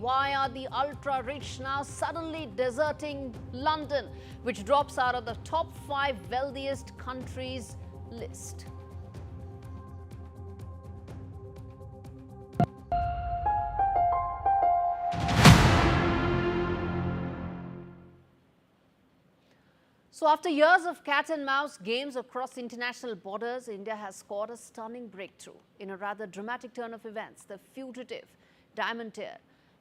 Why are the ultra-rich now suddenly deserting London, which drops out of the top 5 wealthiest countries list? So after years of cat and mouse games across international borders, India has scored a stunning breakthrough in a rather dramatic turn of events. The fugitive diamantaire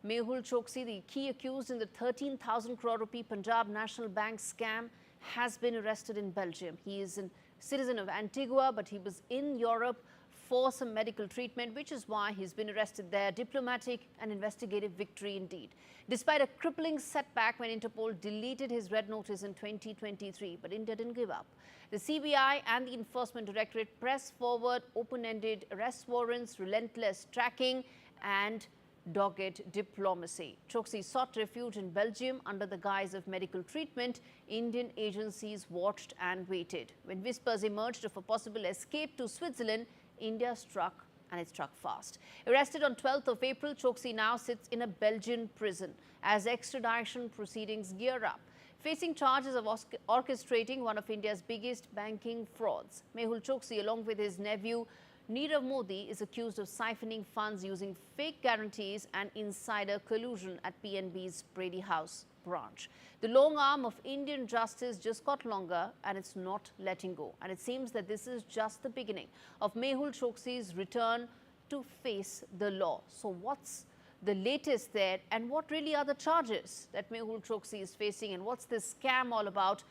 Mehul Choksi, the key accused in the 13,000 crore rupee Punjab National Bank scam, has been arrested in Belgium. He is a citizen of Antigua, but he was in Europe for some medical treatment, which is why he's been arrested there. Diplomatic and investigative victory indeed. Despite a crippling setback when Interpol deleted his red notice in 2023, but India didn't give up. The CBI and the Enforcement Directorate pressed forward open-ended arrest warrants, relentless tracking and dogged diplomacy. Choksi sought refuge in Belgium under the guise of medical treatment. Indian agencies watched and waited. When whispers emerged of a possible escape to Switzerland, India struck, and it struck fast. Arrested on 12th of April, Choksi now sits in a Belgian prison as extradition proceedings gear up, facing charges of orchestrating one of India's biggest banking frauds. Mehul Choksi, along with his nephew Nirav Modi, is accused of siphoning funds using fake guarantees and insider collusion at PNB's Brady House branch. The long arm of Indian justice just got longer, and it's not letting go. And it seems that this is just the beginning of Mehul Choksi's return to face the law. So what's the latest there, and what really are the charges that Mehul Choksi is facing, and what's this scam all about?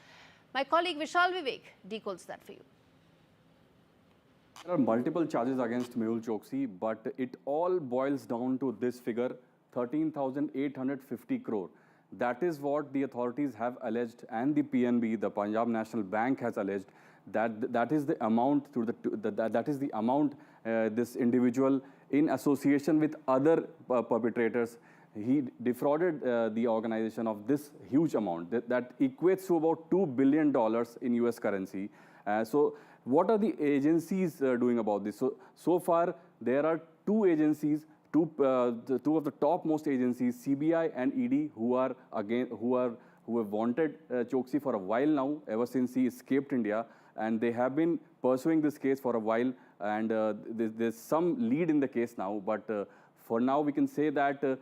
My colleague Vishal Vivek decodes that for you. There are multiple charges against Mehul Choksi, but it all boils down to this figure, 13,850 crore. That is what the authorities have alleged, and the PNB, the Punjab National Bank, has alleged that is the amount this individual, in association with other perpetrators, he defrauded the organization of this huge amount that equates to about $2 billion in US currency. So what are the agencies doing about this? So far there are two agencies, two of the topmost agencies, CBI and ED, who have wanted Choksi for a while now, ever since he escaped India, and they have been pursuing this case for a while, and there's some lead in the case now. But for now, we can say that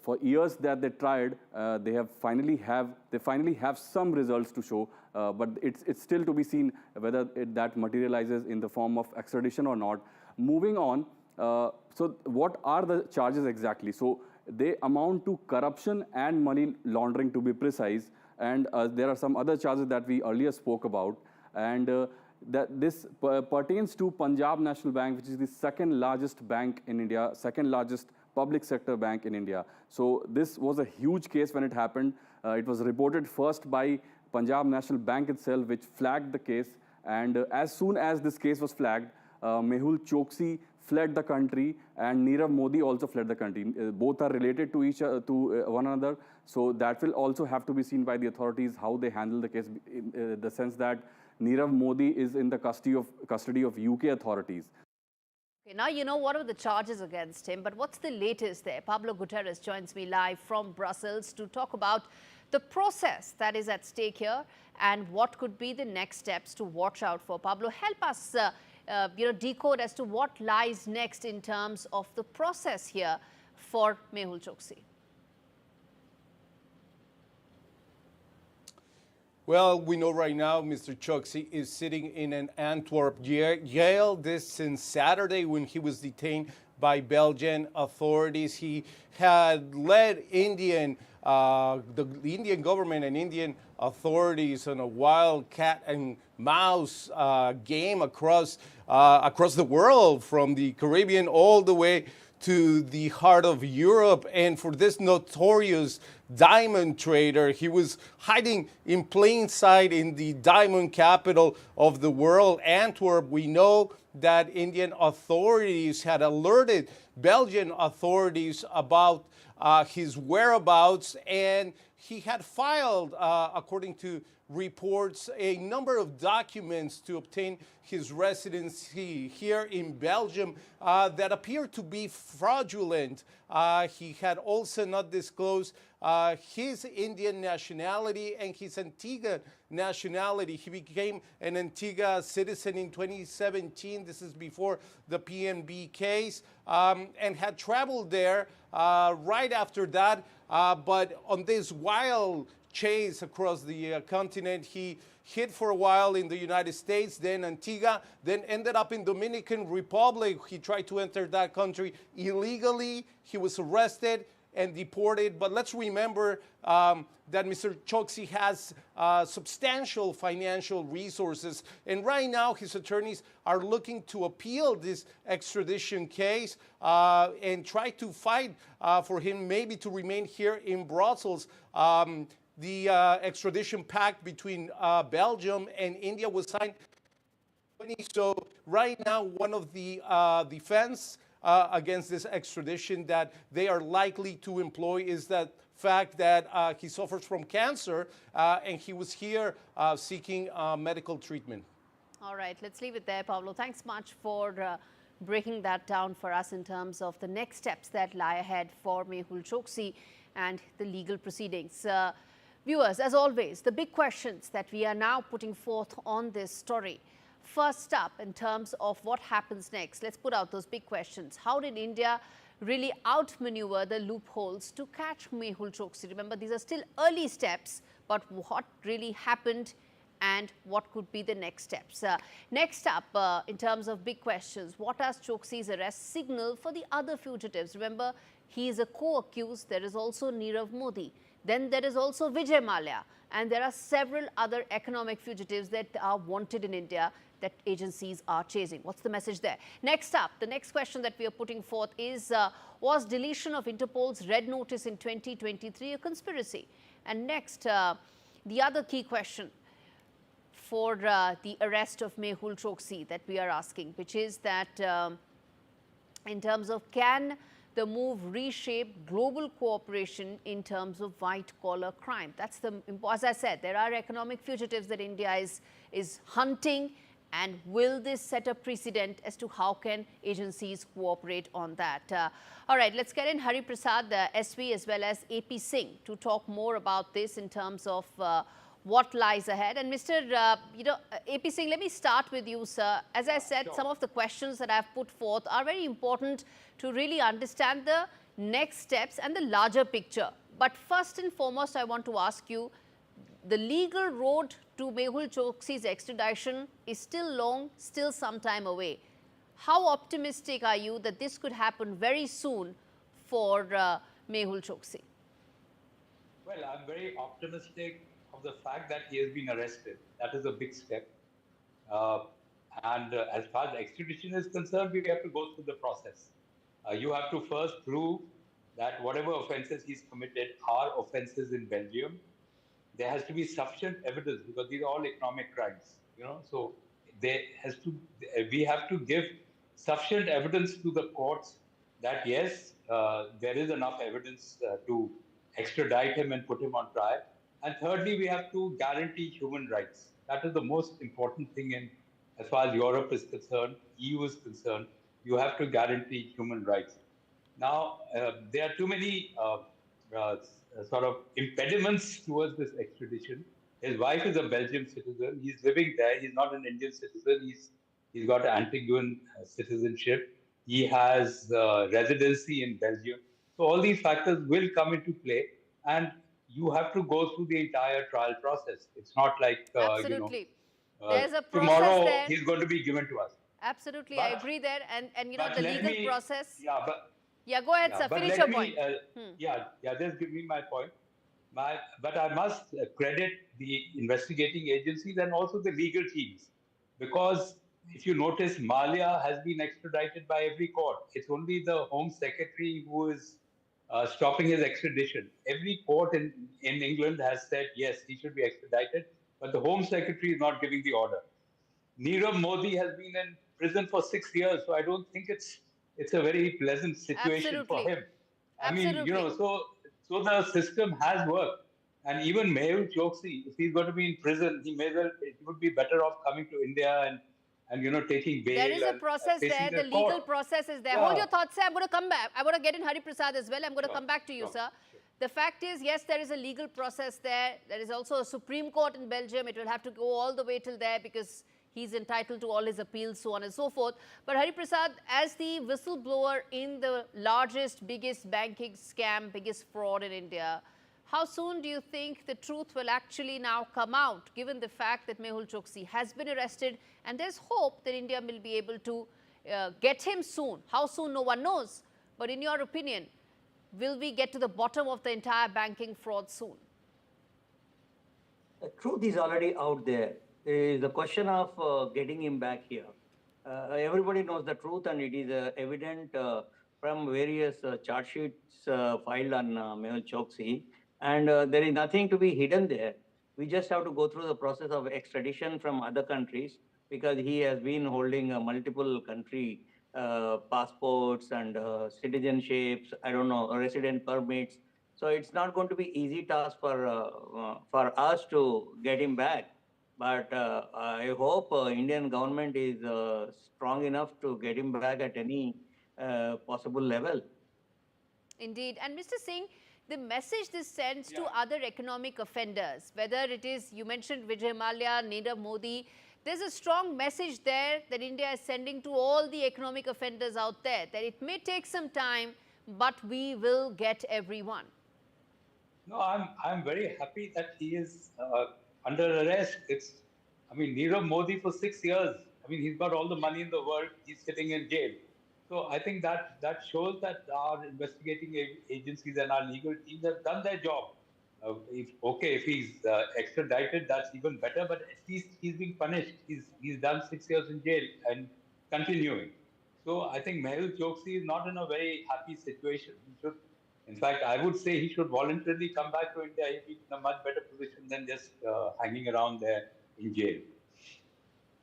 for years that they tried, they finally have some results to show, but it's still to be seen whether that materializes in the form of extradition or not. Moving on. So what are the charges exactly? So they amount to corruption and money laundering, to be precise, and there are some other charges that we earlier spoke about, and that this pertains to Punjab National Bank, which is the second largest bank in India, second largest public sector bank in India. So this was a huge case when it happened. It was reported first by Punjab National Bank itself, which flagged the case, and as soon as this case was flagged, Mehul Choksi fled the country, and Nirav Modi also fled the country. Both are related to one another, so that will also have to be seen by the authorities how they handle the case, in the sense that Nirav Modi is in the custody of UK authorities. Okay, now you know what are the charges against him, but what's the latest there? Pablo Guterres joins me live from Brussels to talk about the process that is at stake here and what could be the next steps to watch out for. Pablo, help us decode as to what lies next in terms of the process here for Mehul Choksi. Well, we know right now Mr. Choksi is sitting in an Antwerp jail. This since Saturday when he was detained by Belgian authorities. He had led the Indian government and Indian authorities on a wild cat and mouse game across the world, from the Caribbean all the way to the heart of Europe. And for this notorious diamond trader, he was hiding in plain sight in the diamond capital of the world, Antwerp. We know that Indian authorities had alerted Belgian authorities about his whereabouts, and he had filed, according to reports, a number of documents to obtain his residency here in Belgium that appeared to be fraudulent. He had also not disclosed his Indian nationality and his Antigua nationality. He became an Antigua citizen in 2017. This is before the PNB case, and had traveled there right after that. But on this wild chase across the continent, he hid for a while in the United States, then Antigua, then ended up in Dominican Republic. He tried to enter that country illegally. He was arrested and deported. But let's remember that Mr. Choksi has substantial financial resources. And right now, his attorneys are looking to appeal this extradition case and try to fight for him maybe to remain here in Brussels. The extradition pact between Belgium and India was signed. So right now, one of the defense against this extradition that they are likely to employ is that fact that he suffers from cancer and he was here seeking medical treatment. All right, let's leave it there, Pablo. Thanks much for breaking that down for us in terms of the next steps that lie ahead for Mehul Choksi and the legal proceedings. Viewers, as always, the big questions that we are now putting forth on this story. First up, in terms of what happens next, let's put out those big questions. How did India really outmaneuver the loopholes to catch Mehul Choksi? Remember, these are still early steps, but what really happened and what could be the next steps? Next up, in terms of big questions, what does Choksi's arrest signal for the other fugitives? Remember, he is a co-accused. There is also Nirav Modi. Then there is also Vijay Mallya, and there are several other economic fugitives that are wanted in India that agencies are chasing. What's the message there? Next up, the next question that we are putting forth is, was deletion of Interpol's red notice in 2023 a conspiracy? And next, the other key question for the arrest of Mehul Choksi that we are asking, which is that in terms of, can the move reshape global cooperation in terms of white-collar crime? That's the, as I said, there are economic fugitives that India is hunting, and will this set a precedent as to how can agencies cooperate on that? All right, let's get in Hari Prasad, SV, as well as AP Singh to talk more about this in terms of what lies ahead. And Mr. AP Singh, let me start with you, sir. As I said, some of the questions that I've put forth are very important to really understand the next steps and the larger picture. But first and foremost, I want to ask you, the legal road to Mehul Choksi's extradition is still long, still some time away. How optimistic are you that this could happen very soon for Mehul Choksi? Well, I'm very optimistic of the fact that he has been arrested. That is a big step. And as far as extradition is concerned, we have to go through the process. You have to first prove that whatever offenses he's committed are offenses in Belgium. There has to be sufficient evidence because these are all economic crimes, So we have to give sufficient evidence to the courts that yes, there is enough evidence to extradite him and put him on trial. And thirdly, we have to guarantee human rights. That is the most important thing as far as Europe is concerned, EU is concerned. You have to guarantee human rights. Now, there are too many sort of impediments towards this extradition. His wife is a Belgian citizen. He's living there. He's not an Indian citizen. He's got an Antiguan citizenship. He has residency in Belgium. So all these factors will come into play, and you have to go through the entire trial process. It's not like Absolutely. There's a process tomorrow there. he's going to be given to us. Absolutely, I agree there. And the legal process. Yeah, go ahead, sir. Finish your point. Just give me my point. But I must credit the investigating agencies and also the legal teams, because if you notice, Mallya has been extradited by every court. It's only the Home Secretary who is stopping his extradition. Every court in England has said, yes, he should be extradited, but the Home Secretary is not giving the order. Nirav Modi has been in prison for 6 years, so I don't think it's a very pleasant situation for him. I mean, Absolutely. so the system has worked. And even Mehul Choksi, if he's going to be in prison, he would be better off coming to India and taking There bail is a and process facing there. the The court. legal process is there. Hold Yeah, your thoughts, sir. I'm going to come back. I'm going to get in Hari Prasad as well. I'm going to sure, come back to you, sure, sir. sure. The fact is, yes, there is a legal process there. There is also a Supreme Court in Belgium. It will have to go all the way till there because he's entitled to all his appeals, so on and so forth. But Hari Prasad, as the whistleblower in the largest, biggest banking scam, biggest fraud in India, how soon do you think the truth will actually now come out, given the fact that Mehul Choksi has been arrested and there's hope that India will be able to get him soon? How soon, no one knows. But in your opinion, will we get to the bottom of the entire banking fraud soon? The truth is already out there. It is the question of getting him back here. Everybody knows the truth, and it is evident from various charge sheets filed on Mehul Choksi. And there is nothing to be hidden there. We just have to go through the process of extradition from other countries because he has been holding multiple country passports and citizenships, I don't know, resident permits. So it's not going to be easy task for us to get him back. But I hope Indian government is strong enough to get him back at any possible level. Indeed. And Mr. Singh, the message this sends to other economic offenders, whether it is, you mentioned Vijay Mallya, Nirav Modi, there's a strong message there that India is sending to all the economic offenders out there, that it may take some time, but we will get everyone. No, I'm very happy that he is under arrest. I mean, Nirav Modi for 6 years. I mean, he's got all the money in the world. He's sitting in jail. So I think that shows that our investigating agencies and our legal teams have done their job. If he's extradited, that's even better. But at least he's being punished. He's done 6 years in jail and continuing. So I think Mehul Choksi is not in a very happy situation. He should, in fact, I would say he should voluntarily come back to India. He'd be in a much better position than just hanging around there in jail.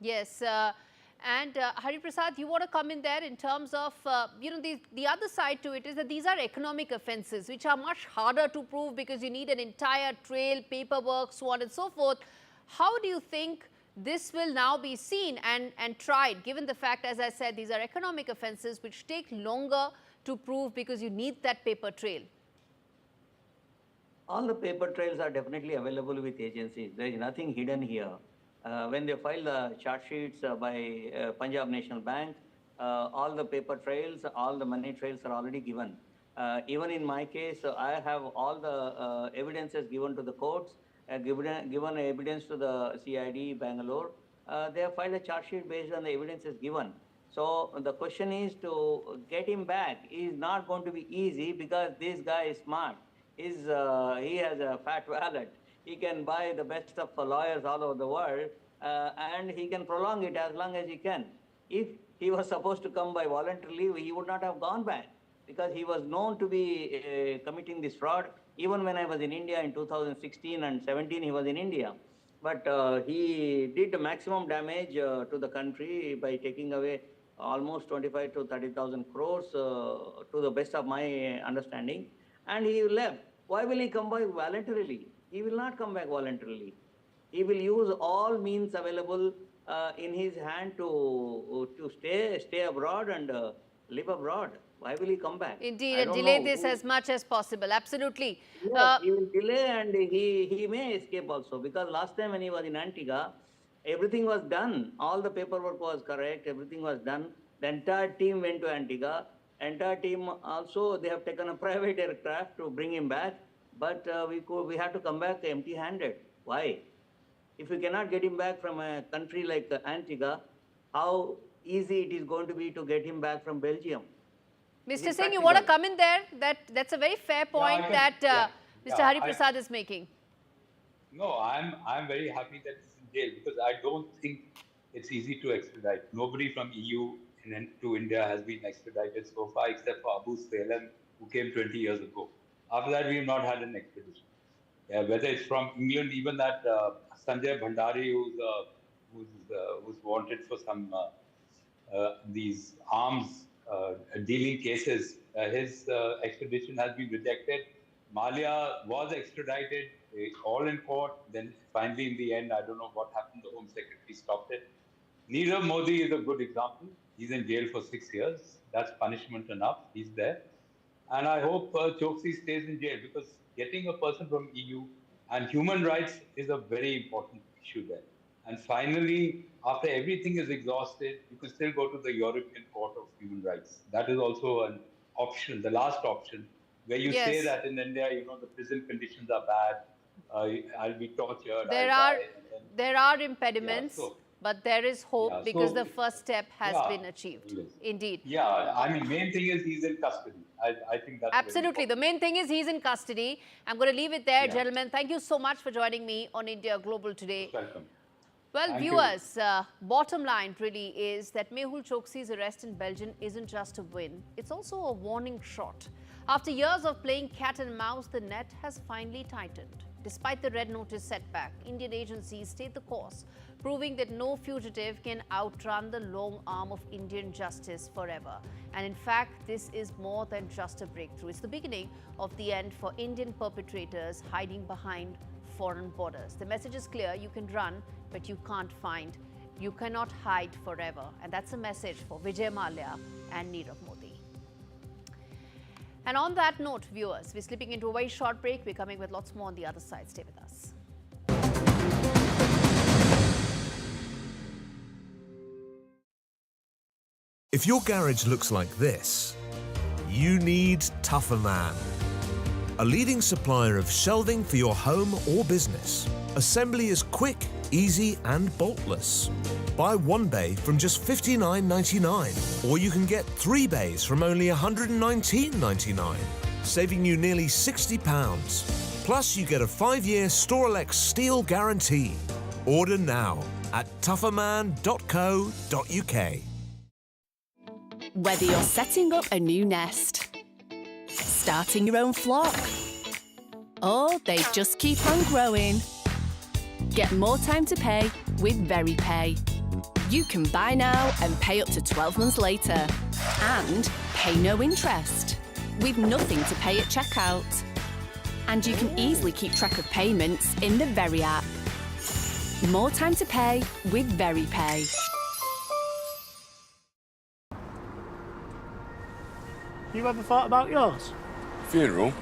Yes. And Hari Prasad, you want to come in there in terms of, the other side to it is that these are economic offences, which are much harder to prove because you need an entire trail, paperwork, so on and so forth. How do you think this will now be seen and tried, given the fact, as I said, these are economic offences which take longer to prove because you need that paper trail? All the paper trails are definitely available with agencies. There is nothing hidden here. When they file the charge sheets by Punjab National Bank, all the paper trails, all the money trails are already given. Even in my case, I have all the evidences given to the courts, given evidence to the CID Bangalore. They have filed a charge sheet based on the evidences given. So the question is to get him back is not going to be easy because this guy is smart. He has a fat wallet. He can buy the best of lawyers all over the world, and he can prolong it as long as he can. If he was supposed to come by voluntarily, he would not have gone back because he was known to be committing this fraud. Even when I was in India in 2016 and 17, he was in India. But he did maximum damage to the country by taking away almost 25 to 30,000 crores to the best of my understanding. And he left. Why will he come back voluntarily? He will not come back voluntarily. He will use all means available in his hand to stay abroad and live abroad. Why will he come back? Indeed, I and don't delay know this who. as much as possible. Absolutely. Yes, he will delay and he may escape also because last time when he was in Antigua, everything was done. All the paperwork was correct. Everything was done. The entire team went to Antigua. Entire team also, they have taken a private aircraft to bring him back. But we had to come back empty-handed. Why? If we cannot get him back from a country like Antigua, how easy it is going to be to get him back from Belgium? Mr. Singh, you want to come in there? That's a very fair point that Mr. Hari Prasad is making. No, I'm very happy that he's in jail because I don't think it's easy to extradite. Nobody from EU to India has been extradited so far, except for Abu Salem, who came 20 years ago. After that, we have not had an extradition. Whether it's from England, even that Sanjay Bhandari, who's wanted for some these arms dealing cases his extradition has been rejected. Malia was extradited, all in court. Then finally, in the end, I don't know what happened. The Home Secretary stopped it. Nirav Modi is a good example. He's in jail for 6 years. That's punishment enough. He's there. And I hope Choksi stays in jail, because getting a person from EU and human rights is a very important issue there. And finally, after everything is exhausted, you can still go to the European Court of Human Rights. That is also an option, the last option, where you say Yes. that in India, the prison conditions are bad, I'll be tortured, There I'll are die. And then, there are impediments, so- but there is hope Yeah, because so- the first step has Yeah, been achieved. yes. Indeed. Yeah, I mean, main thing is he's in custody. I think that's Absolutely. The main thing is he's in custody. I'm going to leave it there, Yeah. gentlemen. Thank you so much for joining me on India Global today. Welcome. Well, Thank you. viewers, bottom line really is that Mehul Choksi's arrest in Belgium isn't just a win. It's also a warning shot. After years of playing cat and mouse, the net has finally tightened. Despite the red notice setback, Indian agencies stayed the course, proving that no fugitive can outrun the long arm of Indian justice forever. And in fact, this is more than just a breakthrough. It's the beginning of the end for Indian perpetrators hiding behind foreign borders. The message is clear: you can run, but you can't find. You cannot hide forever. And that's a message for Vijay Mallya and Nirav Modi. And on that note, viewers, we're slipping into a very short break. We're coming with lots more on the other side. Stay with us. If your garage looks like this, you need Tougher Man. A leading supplier of shelving for your home or business. Assembly is quick, easy and boltless. Buy one bay from just $59.99, or you can get 3 bays from only $119.99, saving you nearly £60. Plus you get a 5-year Storelex steel guarantee. Order now at tougherman.co.uk. Whether you're setting up a new nest, starting your own flock, or they just keep on growing, get more time to pay with VeryPay. You can buy now and pay up to 12 months later, and pay no interest, with nothing to pay at checkout. And you can easily keep track of payments in the Very app. More time to pay with VeryPay. You ever thought about yours? Funeral?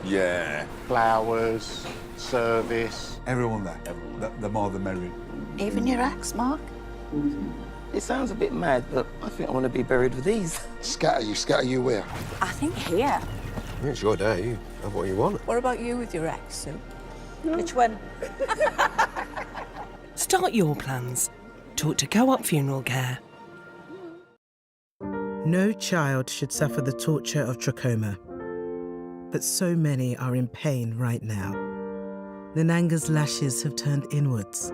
Yeah. Flowers, service. Everyone there. The more the merrier. Even your axe, Mark? It sounds a bit mad, but I think I want to be buried with these. Scatter you where? I think here. It's your day. You have what you want. What about you with your axe, Sue? Which one? Start your plans. Talk to Co-op Funeral Care. No child should suffer the torture of trachoma. But so many are in pain right now. Nananga's lashes have turned inwards.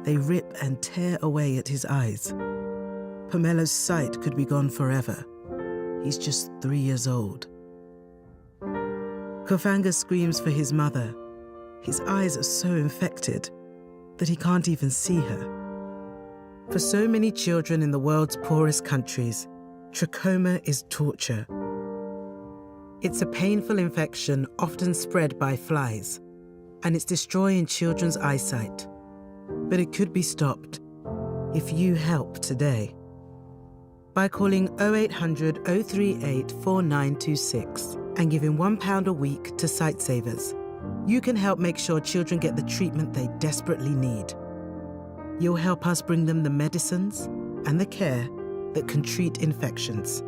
They rip and tear away at his eyes. Pamelo's sight could be gone forever. He's just 3 years old. Kofanga screams for his mother. His eyes are so infected that he can't even see her. For so many children in the world's poorest countries, trachoma is torture. It's a painful infection often spread by flies, and it's destroying children's eyesight. But it could be stopped if you help today. By calling 0800 038 4926 and giving £1 a week to Sightsavers, you can help make sure children get the treatment they desperately need. You'll help us bring them the medicines and the care that can treat infections.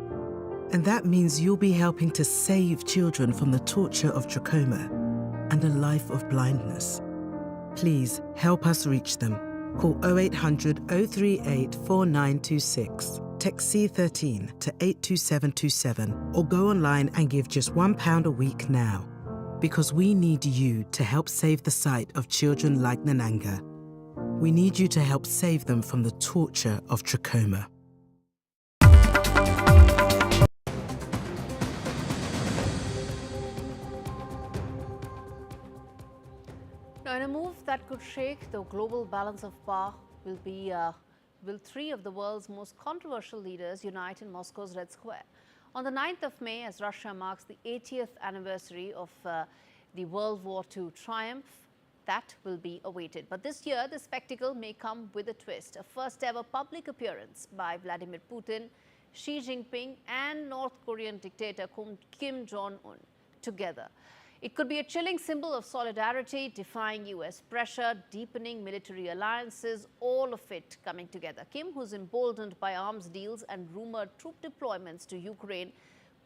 And that means you'll be helping to save children from the torture of trachoma and a life of blindness. Please help us reach them. Call 0800 038 4926. Text C13 to 82727 or go online and give just £1 a week now. Because we need you to help save the sight of children like Nananga. We need you to help save them from the torture of trachoma. Now, in a move that could shake the global balance of power, will 3 of the world's most controversial leaders unite in Moscow's Red Square. On the 9th of May, as Russia marks the 80th anniversary of the World War II triumph, that will be awaited. But this year, the spectacle may come with a twist. A first ever public appearance by Vladimir Putin, Xi Jinping and North Korean dictator Kim Jong-un together. It could be a chilling symbol of solidarity, defying US pressure, deepening military alliances, all of it coming together. Kim, who's emboldened by arms deals and rumored troop deployments to Ukraine,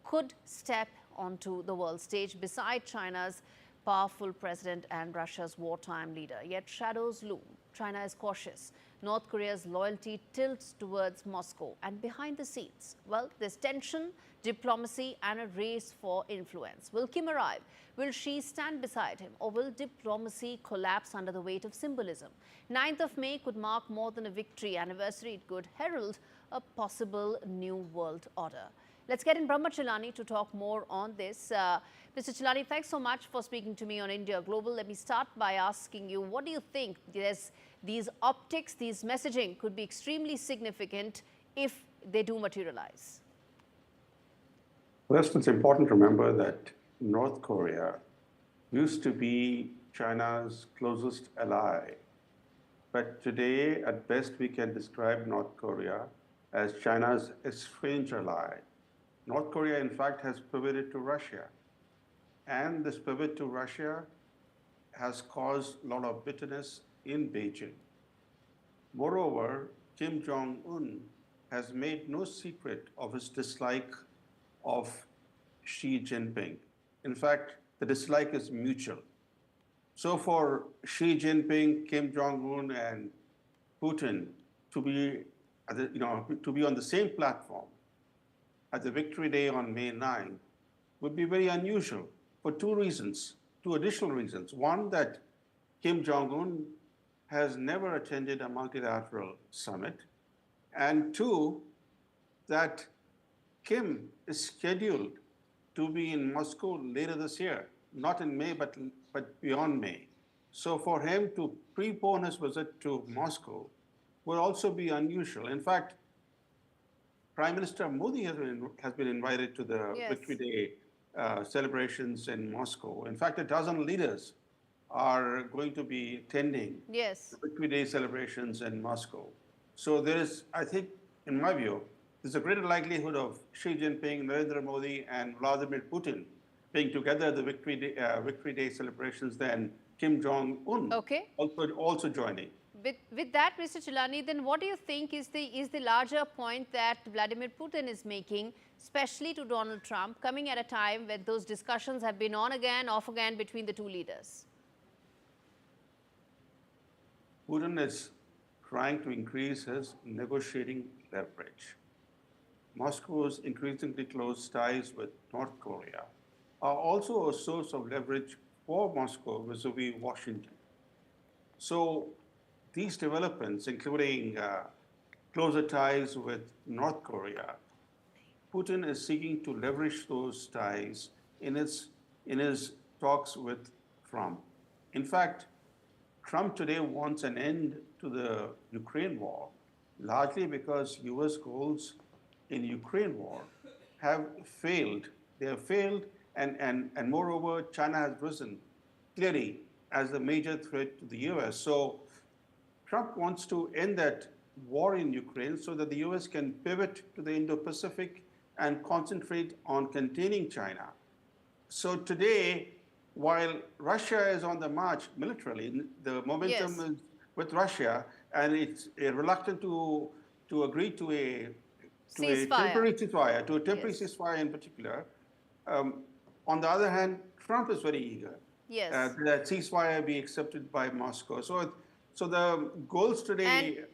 could step onto the world stage beside China's powerful president and Russia's wartime leader. Yet shadows loom. China is cautious. North Korea's loyalty tilts towards Moscow. And behind the scenes, well, there's tension, diplomacy and a race for influence. Will Kim arrive? Will Xi stand beside him? Or will diplomacy collapse under the weight of symbolism? 9th of May could mark more than a victory anniversary. It could herald a possible new world order. Let's get in Brahma Chilani to talk more on this. Mr. Chilani, thanks so much for speaking to me on India Global. Let me start by asking you, what do you think these optics, these messaging could be extremely significant if they do materialize? First, it's important to remember that North Korea used to be China's closest ally. But today, at best, we can describe North Korea as China's estranged ally. North Korea, in fact, has pivoted to Russia. And this pivot to Russia has caused a lot of bitterness in Beijing. Moreover, Kim Jong-un has made no secret of his dislike of Xi Jinping. In fact, the dislike is mutual. So for Xi Jinping, Kim Jong-un, and Putin to be on the same platform at the Victory Day on May 9 would be very unusual for two additional reasons. One, that Kim Jong-un has never attended a multilateral summit. And two, that Kim is scheduled to be in Moscow later this year, not in May, but beyond May. So for him to prepone his visit to Moscow will also be unusual. In fact, Prime Minister Modi has been invited to the Victory Day celebrations in Moscow. In fact, a dozen leaders are going to be attending the Victory Day celebrations in Moscow. So there is, I think, in my view, there's a greater likelihood of Xi Jinping, Narendra Modi, and Vladimir Putin being together at the Victory Day celebrations than Kim Jong-un also joining. With that, Mr. Chilani, then what do you think is the larger point that Vladimir Putin is making, especially to Donald Trump, coming at a time when those discussions have been on again, off again between the two leaders? Putin is trying to increase his negotiating leverage. Moscow's increasingly close ties with North Korea are also a source of leverage for Moscow vis-a-vis Washington. So these developments, including closer ties with North Korea, Putin is seeking to leverage those ties in his talks with Trump. In fact, Trump today wants an end to the Ukraine war, largely because US goals in Ukraine war have failed. They have failed, and moreover, China has risen clearly as the major threat to the US. So Trump wants to end that war in Ukraine so that the US can pivot to the Indo-Pacific and concentrate on containing China. So today, while Russia is on the march militarily, the momentum is with Russia, and it's reluctant to agree to a temporary ceasefire in particular. On the other hand, Trump is very eager that ceasefire be accepted by Moscow. So the goals today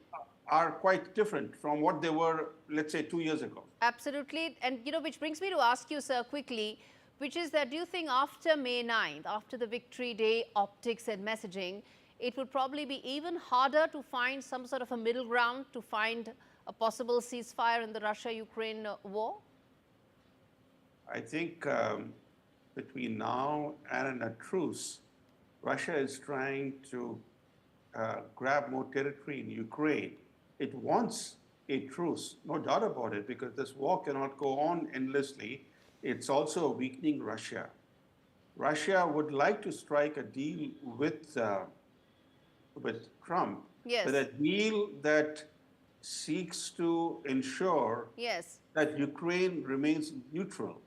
are quite different from what they were, let's say, 2 years ago. Absolutely. And, which brings me to ask you, sir, quickly, which is that do you think after May 9th, after the Victory Day optics and messaging, it would probably be even harder to find some sort of a middle ground, to find a possible ceasefire in the Russia-Ukraine war? I think between now and a truce, Russia is trying to grab more territory in Ukraine. It wants a truce, no doubt about it, because this war cannot go on endlessly. It's also weakening Russia. Russia would like to strike a deal with Trump, Yes. but a deal that seeks to ensure Yes. that Ukraine remains neutral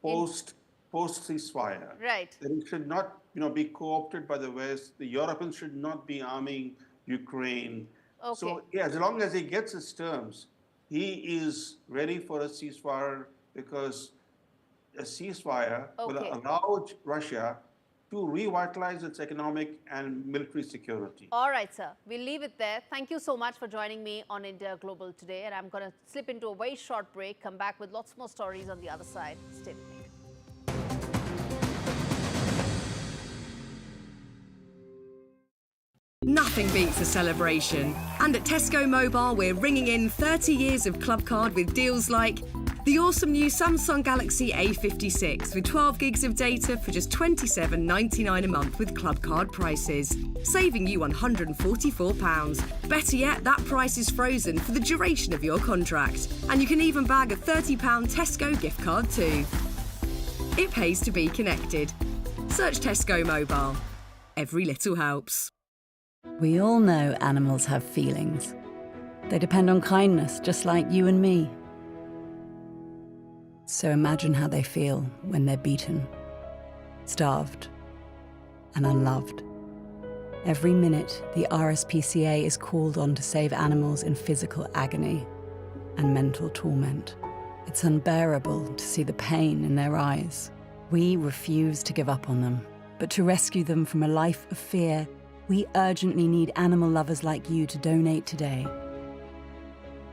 post ceasefire. Right. That it should not, be co-opted by the West. The Europeans should not be arming Ukraine. Okay. So as long as he gets his terms, he is ready for a ceasefire, because a ceasefire will allow Russia to revitalize its economic and military security. All right, sir. We'll leave it there. Thank you so much for joining me on India Global today. And I'm going to slip into a very short break, come back with lots more stories on the other side. Stay with me. Nothing beats a celebration. And at Tesco Mobile, we're ringing in 30 years of Club Card with deals like the awesome new Samsung Galaxy A56 with 12 gigs of data for just £27.99 a month with Club Card prices, saving you £144. Better yet, that price is frozen for the duration of your contract. And you can even bag a £30 Tesco gift card too. It pays to be connected. Search Tesco Mobile. Every little helps. We all know animals have feelings. They depend on kindness, just like you and me. So imagine how they feel when they're beaten, starved, and unloved. Every minute, the RSPCA is called on to save animals in physical agony and mental torment. It's unbearable to see the pain in their eyes. We refuse to give up on them, but to rescue them from a life of fear, we urgently need animal lovers like you to donate today.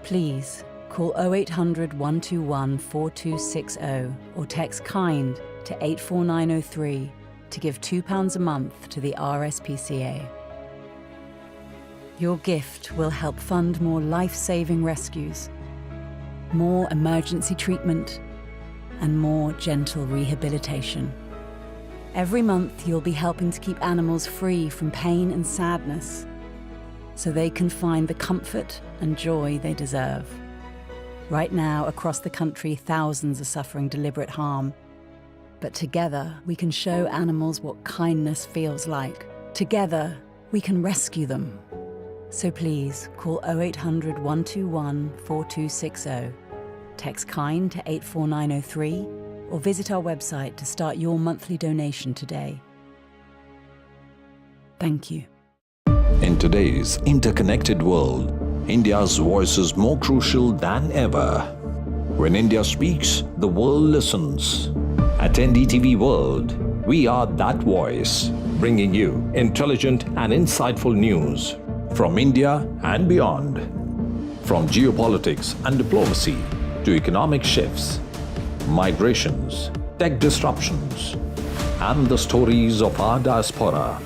Please call 0800 121 4260 or text KIND to 84903 to give £2 a month to the RSPCA. Your gift will help fund more life-saving rescues, more emergency treatment, and more gentle rehabilitation. Every month, you'll be helping to keep animals free from pain and sadness, so they can find the comfort and joy they deserve. Right now, across the country, thousands are suffering deliberate harm. But together, we can show animals what kindness feels like. Together, we can rescue them. So please, call 0800 121 4260, text KIND to 84903, or visit our website to start your monthly donation today. Thank you. In today's interconnected world, India's voice is more crucial than ever. When India speaks, the world listens. At NDTV World, we are that voice, bringing you intelligent and insightful news from India and beyond. From geopolitics and diplomacy to economic shifts, migrations, tech disruptions, and the stories of our diaspora.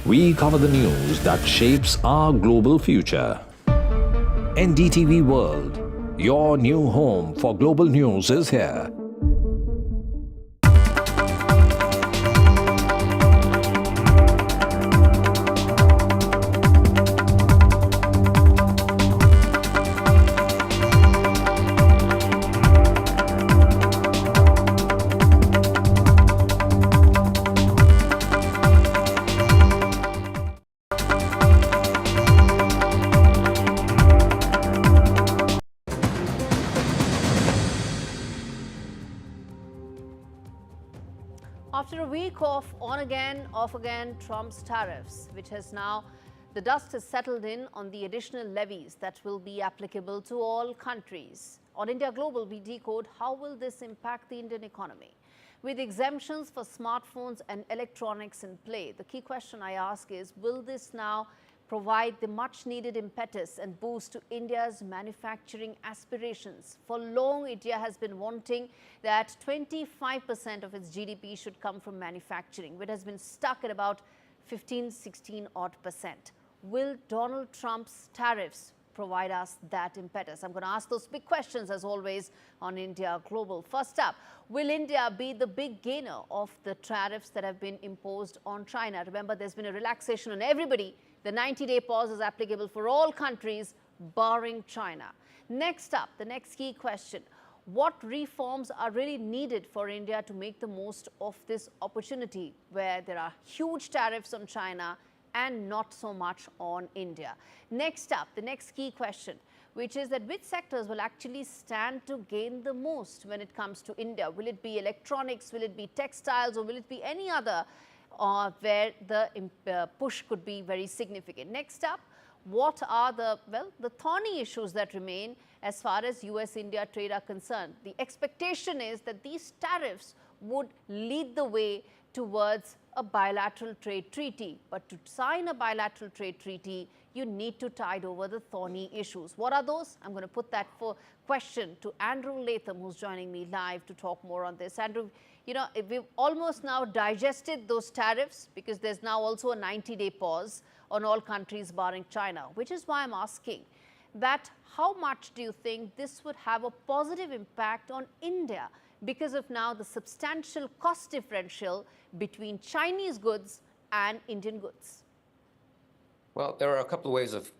We cover the news that shapes our global future. NDTV World, your new home for global news, is here. After a week of on again, off again Trump's tariffs, which has now, the dust has settled in on the additional levies that will be applicable to all countries. On India Global, we decode how will this impact the Indian economy. With exemptions for smartphones and electronics in play, the key question I ask is, will this now provide the much needed impetus and boost to India's manufacturing aspirations? For long, India has been wanting that 25% of its GDP should come from manufacturing, which has been stuck at about 15-16 odd percent. Will Donald Trump's tariffs provide us that impetus? I'm going to ask those big questions as always on India Global. First up, will India be the big gainer of the tariffs that have been imposed on China? Remember, there's been a relaxation on everybody. The 90-day pause is applicable for all countries, barring China. Next up, the next key question: what reforms are really needed for India to make the most of this opportunity where there are huge tariffs on China and not so much on India? Next up, the next key question, which is that which sectors will actually stand to gain the most when it comes to India? Will it be electronics, will it be textiles, or will it be any other where the push could be very significant? Next up, what are the thorny issues that remain as far as US-India trade are concerned? The expectation is that these tariffs would lead the way towards a bilateral trade treaty. But to sign a bilateral trade treaty, you need to tide over the thorny issues. What are those? I'm going to put that question to Andrew Latham, who's joining me live to talk more on this. Andrew, you know, we've almost now digested those tariffs because there's now also a 90-day pause on all countries barring China, which is why I'm asking that how much do you think this would have a positive impact on India because of now the substantial cost differential between Chinese goods and Indian goods? Well, there are a couple of ways of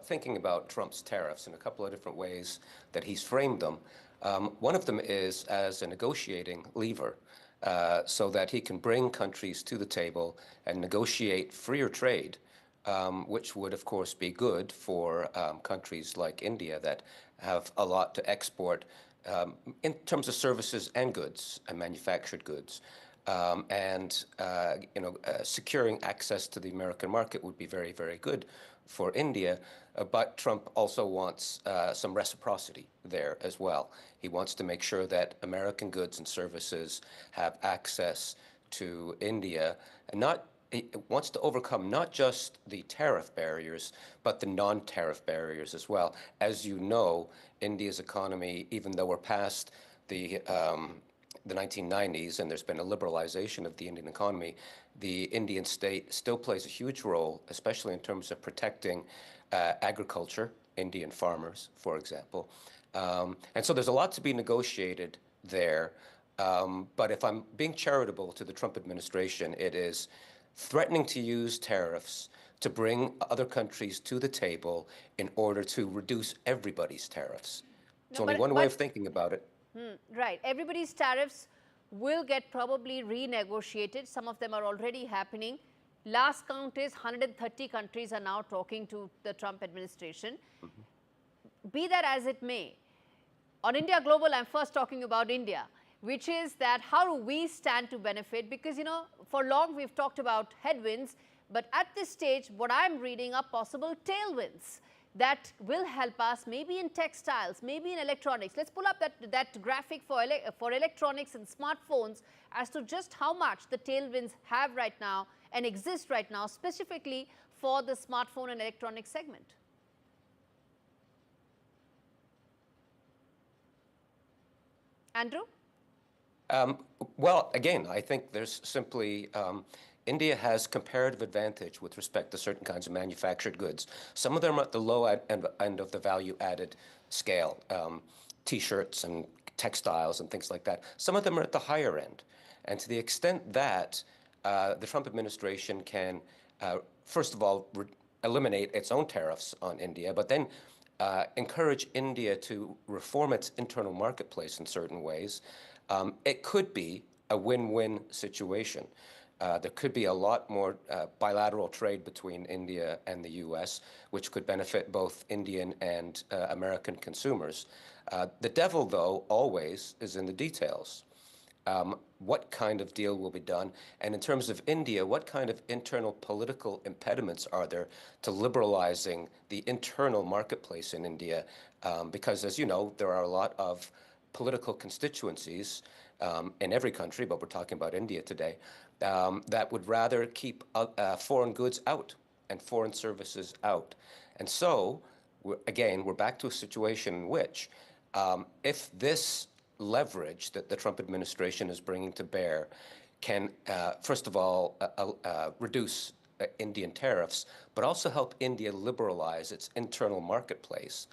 thinking about Trump's tariffs and a couple of different ways that he's framed them. One of them is as a negotiating lever so that he can bring countries to the table and negotiate freer trade, which would, of course, be good for countries like India that have a lot to export in terms of services and goods and manufactured goods. Securing access to the American market would be very, very good for India. But Trump also wants some reciprocity there as well. He wants to make sure that American goods and services have access to India, and he wants to overcome not just the tariff barriers, but the non-tariff barriers as well. As you know, India's economy, even though we're past the 1990s and there's been a liberalization of the Indian economy, the Indian state still plays a huge role, especially in terms of protecting agriculture, Indian farmers, for example. And so there's a lot to be negotiated there. But if I'm being charitable to the Trump administration, it is threatening to use tariffs to bring other countries to the table in order to reduce everybody's tariffs. It's only one way of thinking about it. Right. Everybody's tariffs will get probably renegotiated. Some of them are already happening. Last count is 130 countries are now talking to the Trump administration. Be that as it may, on India Global, I'm first talking about India, which is that how do we stand to benefit? Because, you know, for long we've talked about headwinds, but at this stage, what I'm reading are possible tailwinds that will help us maybe in textiles, maybe in electronics. Let's pull up that graphic for electronics and smartphones as to just how much the tailwinds have right now and exist right now, specifically for the smartphone and electronic segment. Andrew? Well, again, I think there's simply India has comparative advantage with respect to certain kinds of manufactured goods. Some of them are at the low end of the value-added scale, T-shirts and textiles and things like that. Some of them are at the higher end. And to the extent that the Trump administration can, first of all, eliminate its own tariffs on India, but then encourage India to reform its internal marketplace in certain ways, it could be a win-win situation. There could be a lot more bilateral trade between India and the US, which could benefit both Indian and American consumers. The devil, though, always is in the details. What kind of deal will be done? And in terms of India, what kind of internal political impediments are there to liberalizing the internal marketplace in India? Because, as you know, there are a lot of political constituencies in every country, but we're talking about India today, that would rather keep foreign goods out and foreign services out. And so, we're back to a situation in which if this leverage that the Trump administration is bringing to bear can, first of all, reduce Indian tariffs, but also help India liberalize its internal marketplace.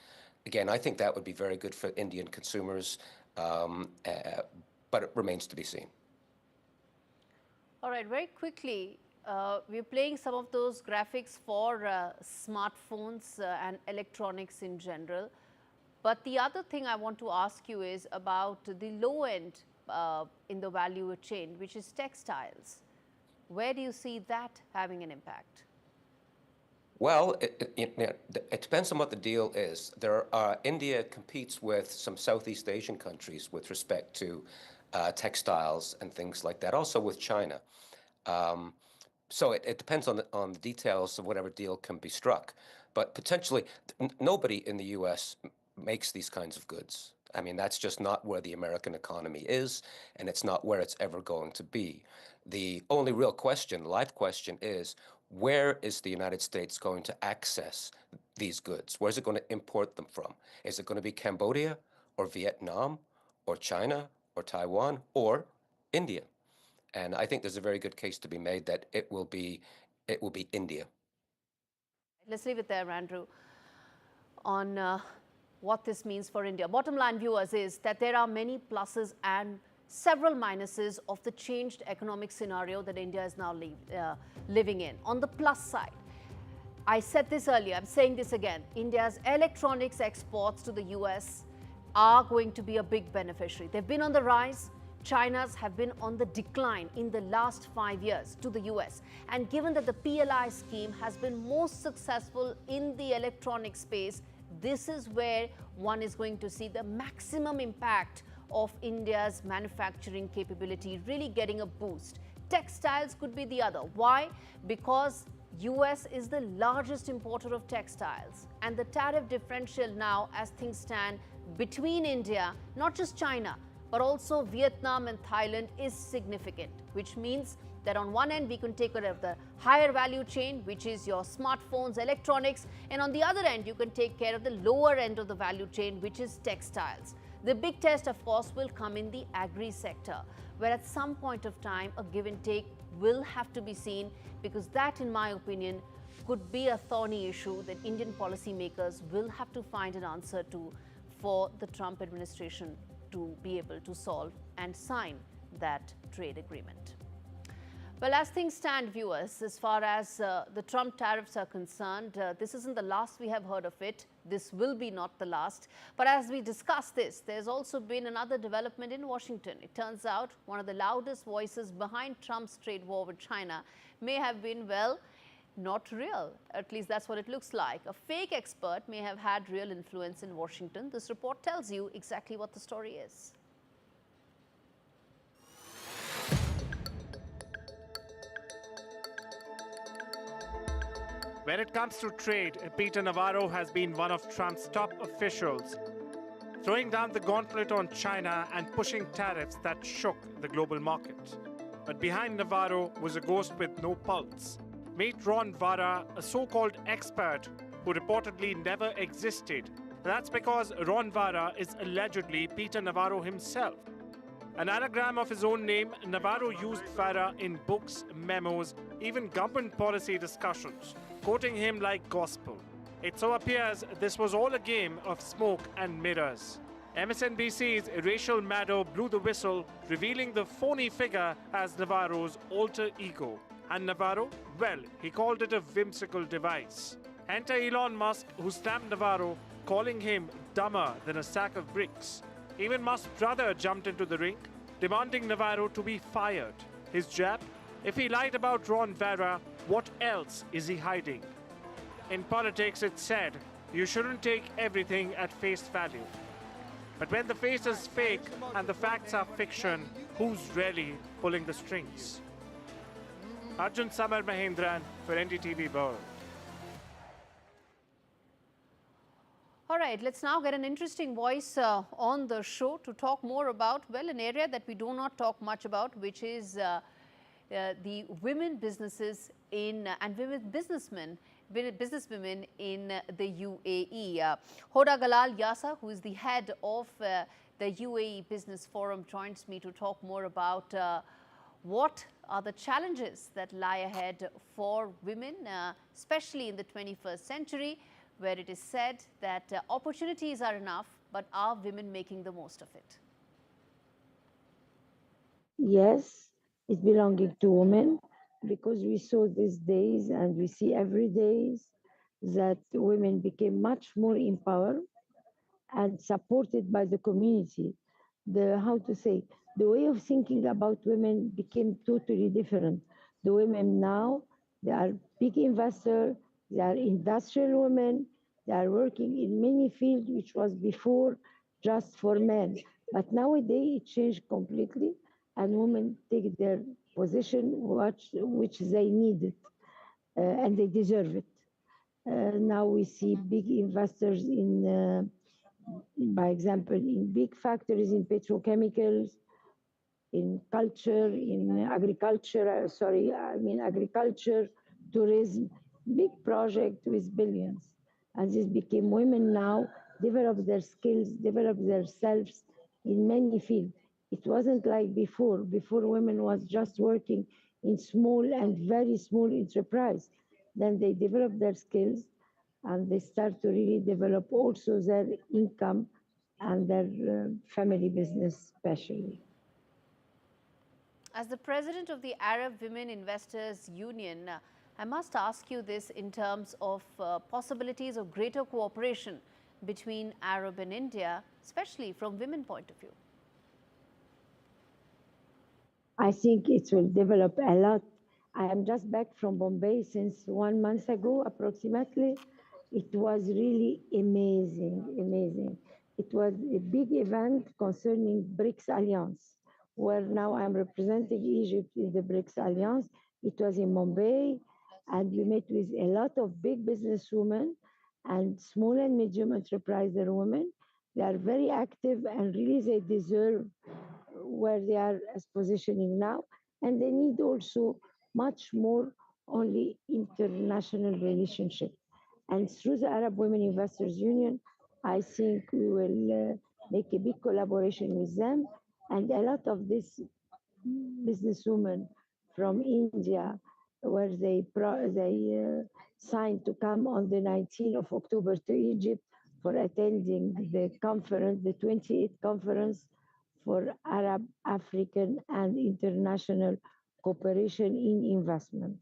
Again, I think that would be very good for Indian consumers, but it remains to be seen. All right, very quickly, we're playing some of those graphics for smartphones and electronics in general. But the other thing I want to ask you is about the low end in the value chain, which is textiles. Where do you see that having an impact? Well, it depends on what the deal is. India competes with some Southeast Asian countries with respect to textiles and things like that, also with China. So it depends on the details of whatever deal can be struck. But potentially, nobody in the U.S. makes these kinds of goods. I mean, that's just not where the American economy is, and it's not where it's ever going to be. The only real question, live question, is where is the United States going to access these goods? Where's it going to import them from? Is it going to be Cambodia or Vietnam or China or Taiwan or India? And I think there's a very good case to be made that it will be India. Let's leave it there, Andrew, on what this means for India. Bottom line, viewers, is that there are many pluses and several minuses of the changed economic scenario that India is now living in. On the plus side, I said this earlier, I'm saying this again, India's electronics exports to the US are going to be a big beneficiary. They've been on the rise. China's have been on the decline in the last 5 years to the US. And given that the PLI scheme has been most successful in the electronic space, this is where one is going to see the maximum impact of India's manufacturing capability really getting a boost. Textiles could be the other. Why? Because US is the largest importer of textiles, and the tariff differential now, as things stand, between India, not just China, but also Vietnam and Thailand, is significant, which means that on one end we can take care of the higher value chain, which is your smartphones, electronics, and on the other end you can take care of the lower end of the value chain, which is textiles. The big test, of course, will come in the agri sector, where at some point of time a give and take will have to be seen, because that, in my opinion, could be a thorny issue that Indian policymakers will have to find an answer to for the Trump administration to be able to solve and sign that trade agreement. Well, as things stand, viewers, as far as the Trump tariffs are concerned, this isn't the last we have heard of it. This will be not the last. But as we discuss this, there's also been another development in Washington. It turns out one of the loudest voices behind Trump's trade war with China may have been, well, not real. At least that's what it looks like. A fake expert may have had real influence in Washington. This report tells you exactly what the story is. When it comes to trade, Peter Navarro has been one of Trump's top officials, throwing down the gauntlet on China and pushing tariffs that shook the global market. But behind Navarro was a ghost with no pulse. Meet Ron Vara, a so-called expert who reportedly never existed. That's because Ron Vara is allegedly Peter Navarro himself. An anagram of his own name, Navarro used Vara in books, memos, even government policy discussions, quoting him like gospel. It so appears this was all a game of smoke and mirrors. MSNBC's Rachel Maddow blew the whistle, revealing the phony figure as Navarro's alter ego. And Navarro? Well, he called it a whimsical device. Enter Elon Musk, who slammed Navarro, calling him dumber than a sack of bricks. Even Musk's brother jumped into the ring, demanding Navarro to be fired. His jab? If he lied about Ron Vara, what else is he hiding? In politics, it's said, you shouldn't take everything at face value. But when the face is fake and the facts are fiction, who's really pulling the strings? Arjun Samar Mahendran for NDTV World. All right, let's now get an interesting voice on the show to talk more about, well, an area that we do not talk much about, which is the women businesses in and women businesswomen in the UAE. Hoda Galal Yasa, who is the head of the UAE Business Forum, joins me to talk more about what are the challenges that lie ahead for women, especially in the 21st century, where it is said that opportunities are enough, but are women making the most of it? Yes, it's belonging to women, because we saw these days and we see every day that women became much more empowered and supported by the community. The way of thinking about women became totally different. The women now, they are big investors, they are industrial women, they are working in many fields which was before just for men. But nowadays it changed completely, and women take their position which they needed, and they deserve it. Now we see big investors by example, in big factories in petrochemicals, in culture, in agriculture, agriculture, tourism, big project with billions. And this became women now develop their skills, develop themselves in many fields. It wasn't like before. Before, women was just working in small and very small enterprise. Then they develop their skills and they start to really develop also their income and their family business especially. As the president of the Arab Women Investors Union, I must ask you this in terms of possibilities of greater cooperation between Arab and India, especially from women point of view. I think it will develop a lot. I am just back from Bombay since 1 month ago, approximately. It was really amazing. It was a big event concerning BRICS Alliance, where now I'm representing Egypt in the BRICS Alliance. It was in Mumbai, and we met with a lot of big businesswomen and small and medium enterpriser women. They are very active and really they deserve where they are as positioning now. And they need also much more only international relationship. And through the Arab Women Investors Union, I think we will make a big collaboration with them. And a lot of these businesswomen from India, where they signed to come on the 19th of October to Egypt for attending the conference, the 28th conference for Arab, African, and international cooperation in investment.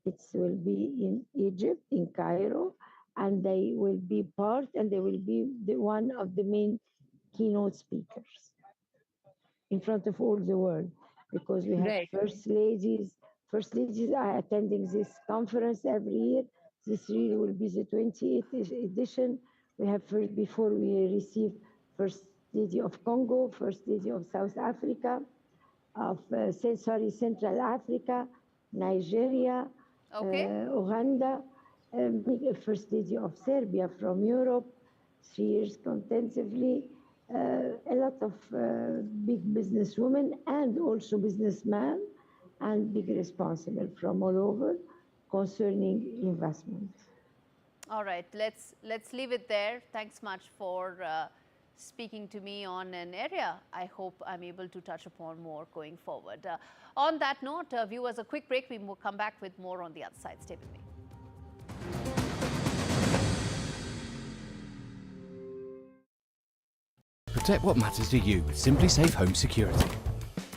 It will be in Egypt, in Cairo, and they will be part, and they will be one of the main keynote speakers in front of all the world, because we have first ladies are attending this conference every year. This year will be the 28th edition. We have before we received First Lady of Congo, First Lady of South Africa, Central Africa, Nigeria, Uganda, First Lady of Serbia from Europe, 3 years contensively, a lot of big businesswomen and also businessmen and big responsible from all over concerning investment. All right, let's leave it there. Thanks much for speaking to me on an area I hope I'm able to touch upon more going forward. On that note, viewers, a quick break. We will come back with more on the other side. Stay with me. Protect what matters to you with Simply Safe Home Security.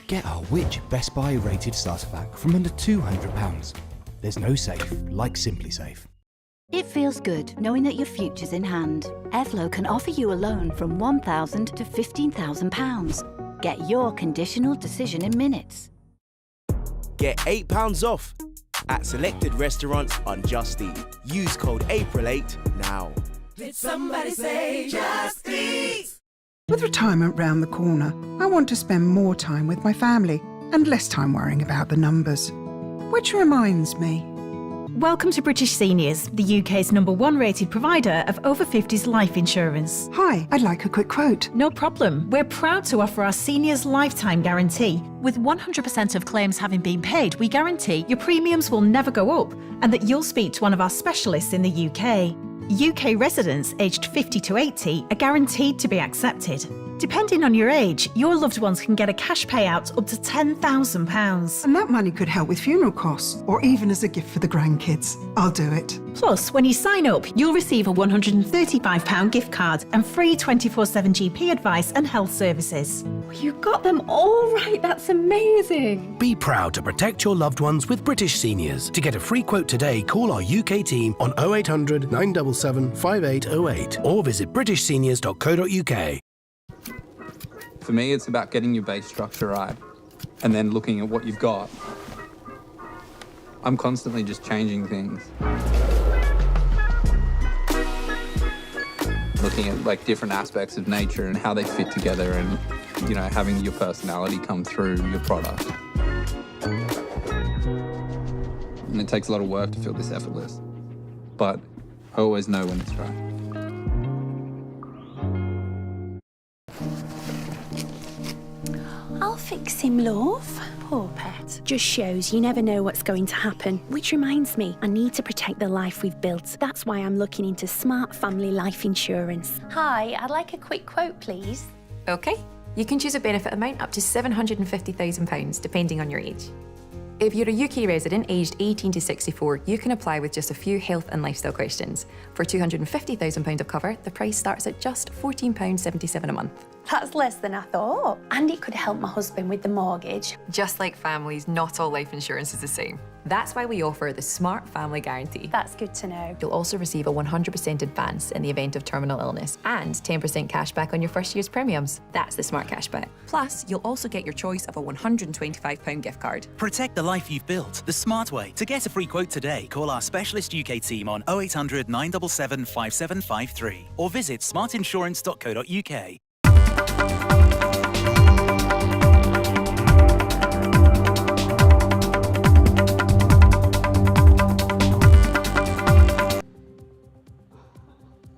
Get our Which Best Buy rated starter pack from under £200. There's no safe like Simply Safe. It feels good knowing that your future's in hand. Airflow can offer you a loan from £1,000 to £15,000. Get your conditional decision in minutes. Get £8 off at selected restaurants on Just Eat. Use code APRIL8 now. Did somebody say Just Eat? With retirement round the corner, I want to spend more time with my family and less time worrying about the numbers. Which reminds me. Welcome to British Seniors, the UK's #1 rated provider of over 50s life insurance. Hi, I'd like a quick quote. No problem. We're proud to offer our seniors lifetime guarantee. With 100% of claims having been paid, we guarantee your premiums will never go up and that you'll speak to one of our specialists in the UK. UK residents aged 50 to 80 are guaranteed to be accepted. Depending on your age, your loved ones can get a cash payout up to £10,000. And that money could help with funeral costs, or even as a gift for the grandkids. I'll do it. Plus, when you sign up, you'll receive a £135 gift card and free 24/7 GP advice and health services. You got them all right, that's amazing. Be proud to protect your loved ones with British Seniors. To get a free quote today, call our UK team on 0800 977 5808 or visit britishseniors.co.uk. For me, it's about getting your base structure right and then looking at what you've got. I'm constantly just changing things. Looking at like different aspects of nature and how they fit together and, you know, having your personality come through your product. And it takes a lot of work to feel this effortless, but I always know when it's right. I'll fix him, love. Poor pet. Just shows you never know what's going to happen. Which reminds me, I need to protect the life we've built. That's why I'm looking into Smart Family Life Insurance. Hi, I'd like a quick quote, please. OK. You can choose a benefit amount up to £750,000, depending on your age. If you're a UK resident aged 18 to 64, you can apply with just a few health and lifestyle questions. For £250,000 of cover, the price starts at just £14.77 a month. That's less than I thought. And it could help my husband with the mortgage. Just like families, not all life insurance is the same. That's why we offer the Smart Family Guarantee. That's good to know. You'll also receive a 100% advance in the event of terminal illness and 10% cash back on your first year's premiums. That's the Smart Cashback. Plus, you'll also get your choice of a £125 gift card. Protect the life you've built the smart way. To get a free quote today, call our specialist UK team on 0800 977 5753 or visit smartinsurance.co.uk.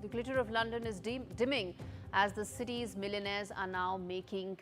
The glitter of London is dimming as the city's millionaires are now making,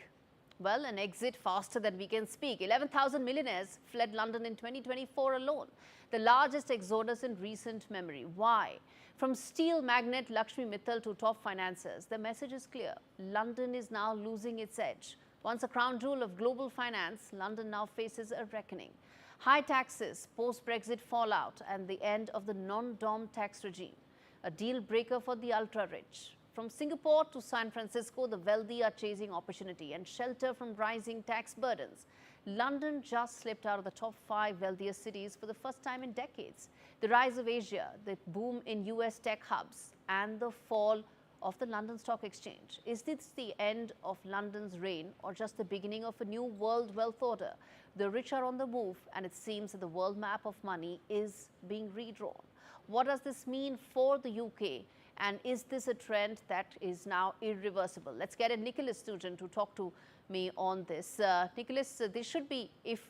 well, an exit faster than we can speak. 11,000 millionaires fled London in 2024 alone, the largest exodus in recent memory. Why? From steel magnate Lakshmi Mittal to top financiers, the message is clear. London is now losing its edge. Once a crown jewel of global finance, London now faces a reckoning. High taxes, post-Brexit fallout, and the end of the non-dom tax regime. A deal breaker for the ultra-rich. From Singapore to San Francisco, the wealthy are chasing opportunity and shelter from rising tax burdens. London just slipped out of the top 5 wealthiest cities for the first time in decades. The rise of Asia, the boom in US tech hubs, and the fall of the London Stock Exchange. Is this the end of London's reign or just the beginning of a new world wealth order? The rich are on the move, and it seems that the world map of money is being redrawn. What does this mean for the UK? And is this a trend that is now irreversible? Let's get in Nicholas Nugent to talk to me on this. Nicholas, this should be, if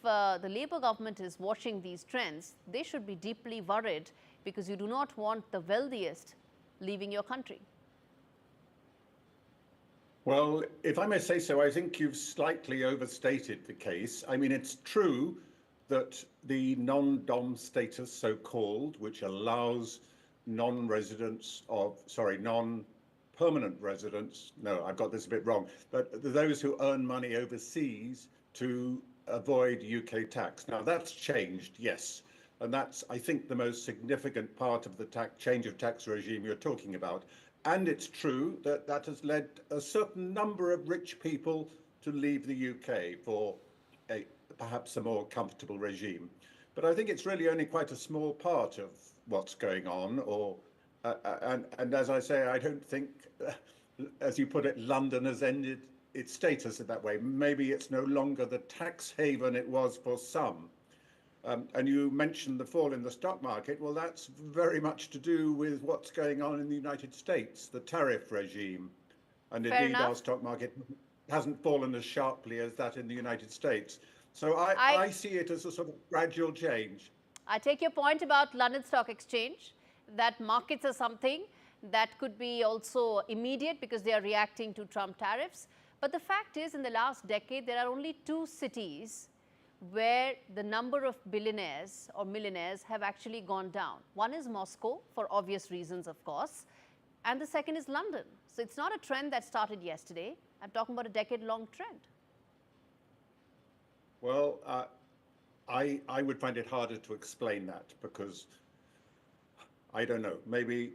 the Labour government is watching these trends, they should be deeply worried because you do not want the wealthiest leaving your country. Well, if I may say so, I think you've slightly overstated the case. I mean, it's true that the non-dom status, so-called, which allows non-permanent residents, no, I've got this a bit wrong, but those who earn money overseas to avoid UK tax. Now, that's changed, yes. And that's, I think, the most significant part of the change of tax regime you're talking about. And it's true that that has led a certain number of rich people to leave the UK for perhaps a more comfortable regime. But I think it's really only quite a small part of what's going on. And as I say, I don't think, as you put it, London has ended its status in that way. Maybe it's no longer the tax haven it was for some. And you mentioned the fall in the stock market. Well, that's very much to do with what's going on in the United States, the tariff regime. And indeed, our stock market hasn't fallen as sharply as that in the United States. So I see it as a sort of gradual change. I take your point about London Stock Exchange, that markets are something that could be also immediate because they are reacting to Trump tariffs. But the fact is, in the last decade, there are only 2 cities where the number of billionaires or millionaires have actually gone down. One is Moscow, for obvious reasons, of course. and the second is London. So it's not a trend that started yesterday. I'm talking about a decade-long trend. Well, I would find it harder to explain that because I don't know. Maybe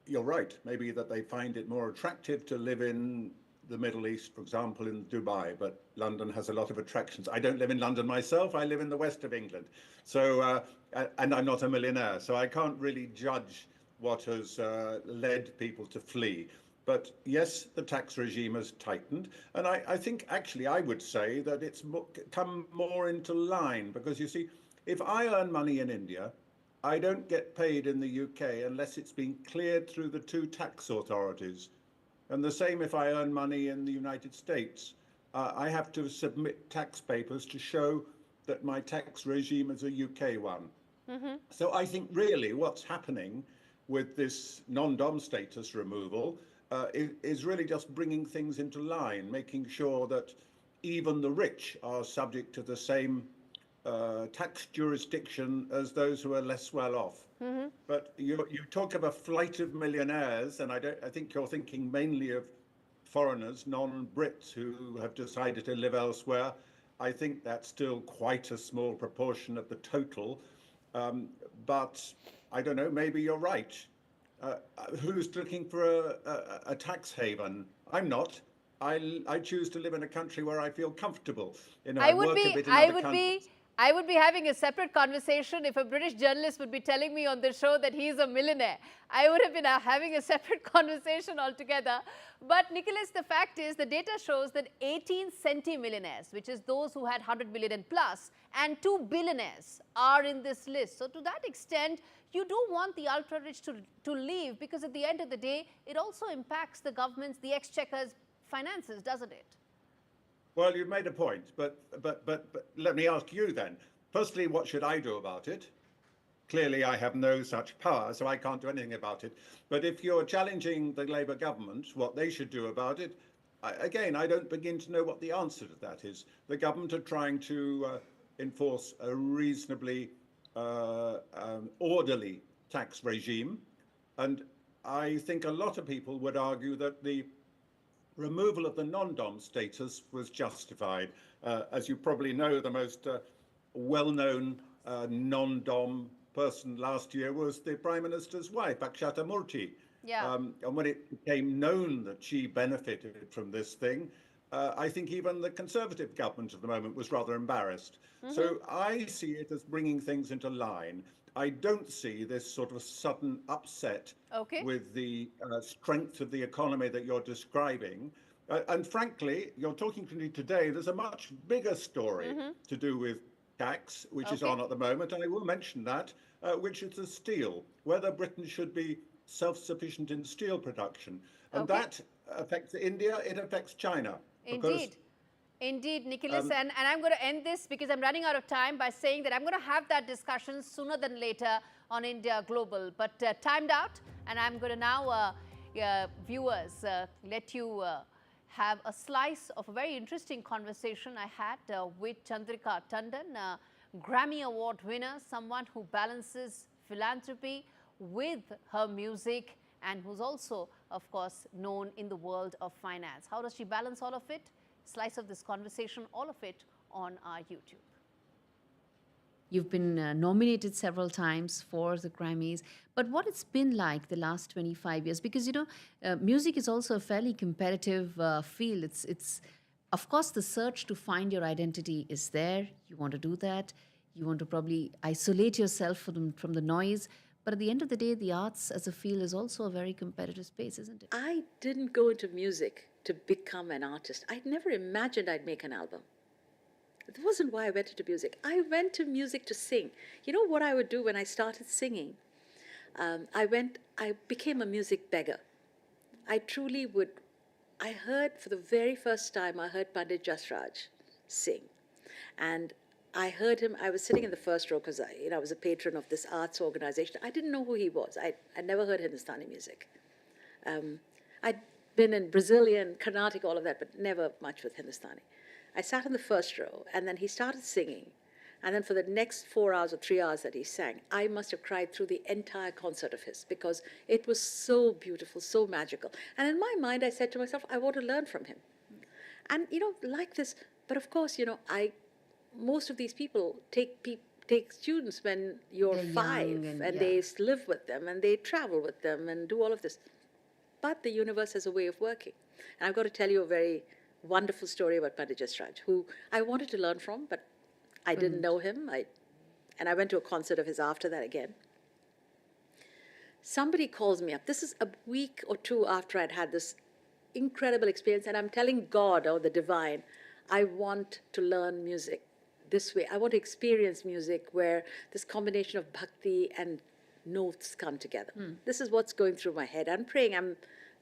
you're right. Maybe that they find it more attractive to live in the Middle East, for example, in Dubai, but London has a lot of attractions. I don't live in London myself. I live in the west of England. So, and I'm not a millionaire, so I can't really judge what has led people to flee. But yes, the tax regime has tightened. And I think actually I would say that it's come more into line because you see, if I earn money in India, I don't get paid in the UK unless it's been cleared through the two tax authorities. And the same if I earn money in the United States. I have to submit tax papers to show that my tax regime is a UK one. So I think really what's happening with this non-dom status removal is really just bringing things into line, making sure that even the rich are subject to the same tax jurisdiction as those who are less well off. But you talk of a flight of millionaires, and I think you're thinking mainly of foreigners, non-Brits who have decided to live elsewhere. I think that's still quite a small proportion of the total. But I don't know, maybe you're right. Who's looking for a tax haven? I'm not. I choose to live in a country where I feel comfortable. You know, I would be having a separate conversation if a British journalist would be telling me on the show that he's a millionaire. I would have been having a separate conversation altogether. But Nicholas, the fact is the data shows that 18 centimillionaires, which is those who had 100 million and plus, and 2 billionaires are in this list. So to that extent, you do want the ultra-rich to leave because at the end of the day, it also impacts the government's, the exchequer's finances, doesn't it? Well, you've made a point, but let me ask you then. Firstly, what should I do about it? Clearly, I have no such power, so I can't do anything about it. But if you're challenging the Labour government, what they should do about it, again, I don't begin to know what the answer to that is. The government are trying to enforce a reasonably orderly tax regime, and I think a lot of people would argue that the removal of the non-dom status was justified. As you probably know, the most well-known non-dom person last year was the Prime Minister's wife, Akshata Murthy. Yeah. And when it became known that she benefited from this thing, I think even the Conservative government at the moment was rather embarrassed. So I see it as bringing things into line. I don't see this sort of sudden upset with the strength of the economy that you're describing. And frankly, you're talking to me today, there's a much bigger story to do with tax, which is on at the moment, and I will mention that, which is the steel, whether Britain should be self-sufficient in steel production. And that affects India, it affects China. Indeed. Indeed, Nicholas, and I'm going to end this because I'm running out of time by saying that I'm going to have that discussion sooner than later on India Global, but timed out, and I'm going to now, viewers, let you have a slice of a very interesting conversation I had with Chandrika Tandon, Grammy Award winner, someone who balances philanthropy with her music and who's also, of course, known in the world of finance. How does she balance all of it? Slice of this conversation, all of it on our YouTube. You've been nominated several times for the Grammys, but what it's been like the last 25 years? Because, you know, music is also a fairly competitive field. It's, of course, the search to find your identity is there. You want to do that. You want to probably isolate yourself from the noise. But at the end of the day, the arts as a field is also a very competitive space, isn't it? I didn't go into music to become an artist. I'd never imagined I'd make an album. That wasn't why I went into music. I went to music to sing. You know what I would do when I started singing? I became a music beggar. I truly would. I heard, for the very first time, I heard Pandit Jasraj sing. And I heard him, I was sitting in the first row because I was a patron of this arts organization. I didn't know who he was. I never heard Hindustani music. I'd been in Brazilian, Carnatic, all of that, but never much with Hindustani. I sat in the first row, and then he started singing. And then for the next 4 hours or 3 hours that he sang, I must have cried through the entire concert of his because it was so beautiful, so magical. And in my mind, I said to myself, I want to learn from him. And, like this, but of course, most of these people take students when you're They're 5 young and they live with them and they travel with them and do all of this. But the universe has a way of working. And I've got to tell you a very wonderful story about Pandit Jasraj, who I wanted to learn from, but I didn't know him. And I went to a concert of his after that again. Somebody calls me up. This is a week or two after I'd had this incredible experience, and I'm telling God or the divine, I want to learn music this way. I want to experience music where this combination of bhakti and notes come together. This is what's going through my head. I'm praying.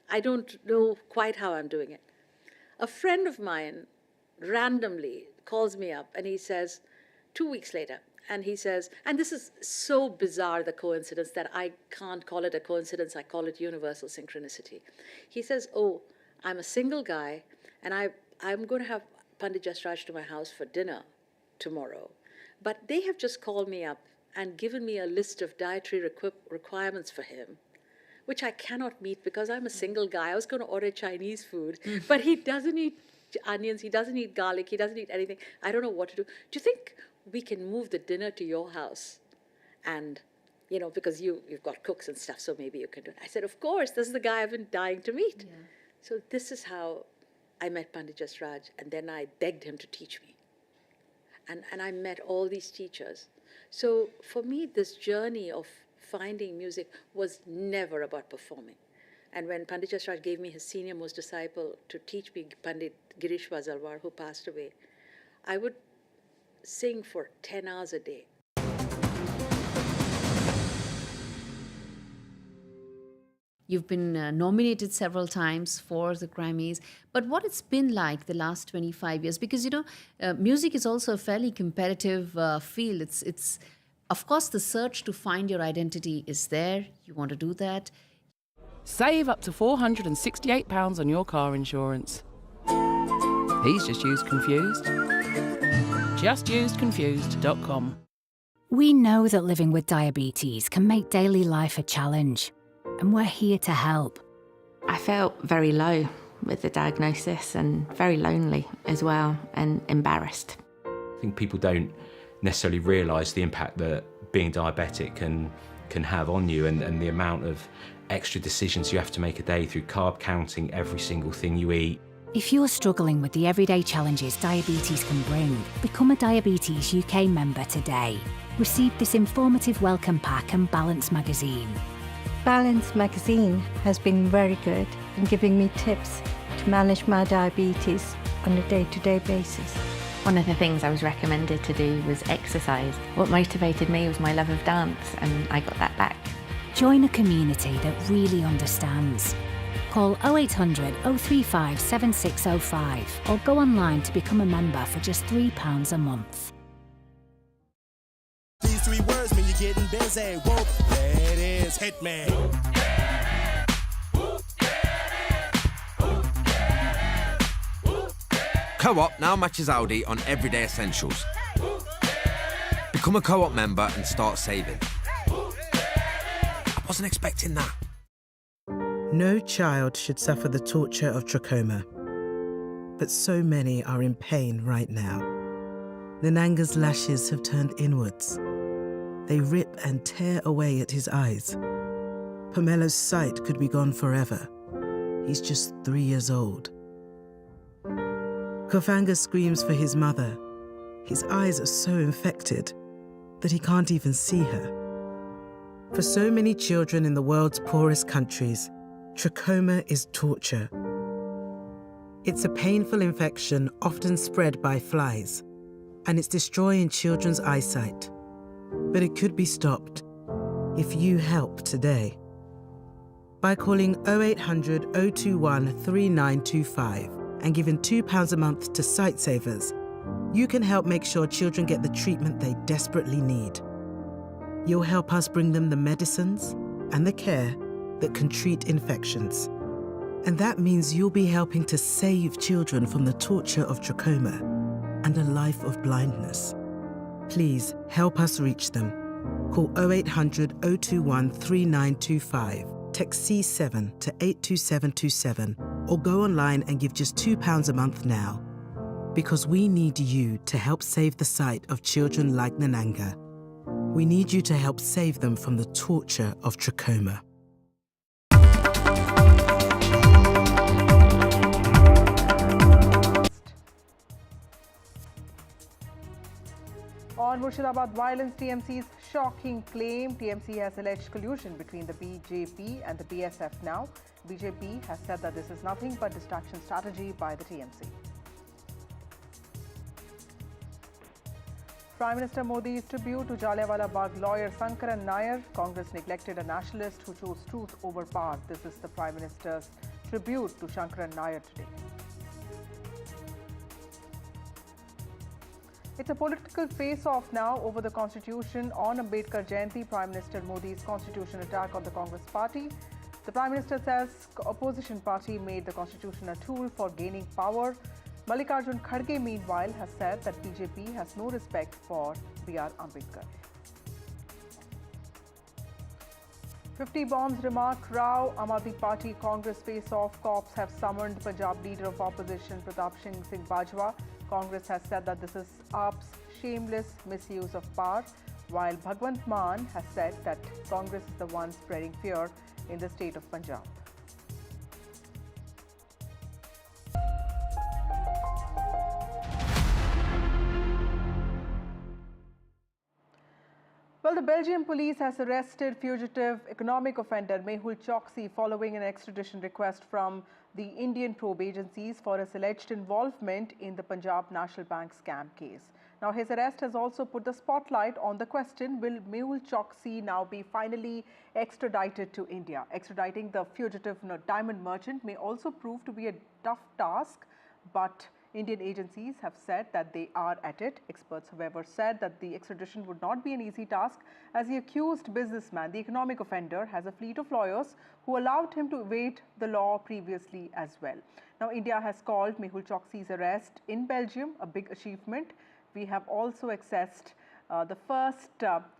I don't know quite how I'm doing it. A friend of mine randomly calls me up and he says, 2 weeks later, and he says, and this is so bizarre, the coincidence, that I can't call it a coincidence, I call it universal synchronicity. He says, oh, I'm a single guy, and I'm going to have Pandit Jasraj to my house for dinner tomorrow. But they have just called me up and given me a list of dietary requirements for him, which I cannot meet because I'm a single guy. I was going to order Chinese food, but he doesn't eat onions, he doesn't eat garlic, he doesn't eat anything. I don't know what to do. Do you think we can move the dinner to your house? And, because you've got cooks and stuff, so maybe you can do it. I said, of course, this is the guy I've been dying to meet. Yeah. So this is how I met Pandit Jasraj, and then I begged him to teach me. And I met all these teachers. So for me, this journey of finding music was never about performing. And when Pandit Jasraj gave me his senior most disciple to teach me, Pandit Girish Vazalwar, who passed away, I would sing for 10 hours a day. You've been nominated several times for the Grammys, but what it's been like the last 25 years? Because, music is also a fairly competitive field. It's, of course, the search to find your identity is there. You want to do that. Save up to £468 on your car insurance. He's just used Confused. JustUsedConfused.com. We know that living with diabetes can make daily life a challenge, and we're here to help. I felt very low with the diagnosis and very lonely as well, and embarrassed. I think people don't necessarily realise the impact that being diabetic can have on you, and the amount of extra decisions you have to make a day through carb counting every single thing you eat. If you're struggling with the everyday challenges diabetes can bring, become a Diabetes UK member today. Receive this informative welcome pack and Balance magazine. Balance magazine has been very good in giving me tips to manage my diabetes on a day-to-day basis. One of the things I was recommended to do was exercise. What motivated me was my love of dance, and I got that back. Join a community that really understands. Call 0800 035 7605 or go online to become a member for just £3 a month. These 3 words mean you're getting busy. Whoa, there it is, hit me. Co-op now matches Aldi on everyday essentials. Become a Co-op member and start saving. I wasn't expecting that. No child should suffer the torture of trachoma, but so many are in pain right now. Nananga's lashes have turned inwards. They rip and tear away at his eyes. Pomelo's sight could be gone forever. He's just 3 years old. Kofanga screams for his mother. His eyes are so infected that he can't even see her. For so many children in the world's poorest countries, trachoma is torture. It's a painful infection often spread by flies, and it's destroying children's eyesight. But it could be stopped if you help today. By calling 0800 021 3925 and giving £2 a month to Sightsavers, you can help make sure children get the treatment they desperately need. You'll help us bring them the medicines and the care that can treat infections. And that means you'll be helping to save children from the torture of trachoma and a life of blindness. Please help us reach them. Call 0800 021 3925, text C7 to 82727, or go online and give just £2 a month now. Because we need you to help save the sight of children like Nananga. We need you to help save them from the torture of trachoma. On Murshidabad violence, TMC's shocking claim. TMC has alleged collusion between the BJP and the BSF now. BJP has said that this is nothing but distraction strategy by the TMC. Prime Minister Modi's tribute to Jallianwala Bagh lawyer Sankaran Nair. Congress neglected a nationalist who chose truth over power. This is the Prime Minister's tribute to Sankaran Nair today. It's a political face-off now over the Constitution. On Ambedkar Jayanti, Prime Minister Modi's Constitution attack on the Congress party. The Prime Minister says opposition party made the Constitution a tool for gaining power. Mallikarjun Kharge, meanwhile, has said that BJP has no respect for B.R. Ambedkar. 50 bombs remark Rao. Aam Aadmi Party Congress face-off. Cops have summoned Punjab leader of opposition Pratap Singh Bajwa. Congress has said that this is AAP's shameless misuse of power, while Bhagwant Mann has said that Congress is the one spreading fear in the state of Punjab. Well, the Belgian police has arrested fugitive economic offender Mehul Choksi following an extradition request from the Indian probe agencies for his alleged involvement in the Punjab National Bank scam case. Now, his arrest has also put the spotlight on the question, will Mehul Choksi now be finally extradited to India? Extraditing the fugitive diamond merchant may also prove to be a tough task, but Indian agencies have said that they are at it. Experts, however, said that the extradition would not be an easy task, as the accused businessman, the economic offender, has a fleet of lawyers who allowed him to evade the law previously as well. Now, India has called Mehul Choksi's arrest in Belgium a big achievement. We have also accessed the first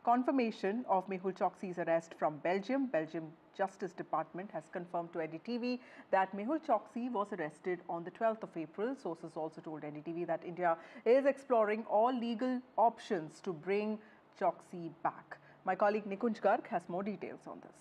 confirmation of Mehul Choksi's arrest from Belgium. Belgium Justice Department has confirmed to NDTV that Mehul Choksi was arrested on the 12th of April. Sources also told NDTV that India is exploring all legal options to bring Choksi back. My colleague Nikunj Garg has more details on this.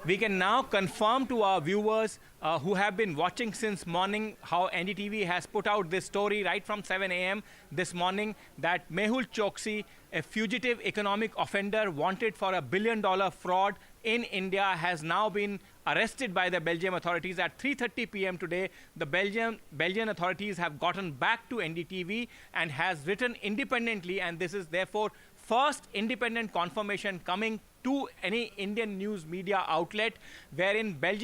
We can now confirm to our viewers who have been watching since morning how NDTV has put out this story right from 7 a.m. this morning that Mehul Choksi, a fugitive economic offender wanted for $1 billion fraud in India, has now been arrested by the Belgian authorities at 3:30 p.m. today. The Belgian authorities have gotten back to NDTV and has written independently, and this is therefore first independent confirmation coming to any Indian news media outlet, wherein Belgium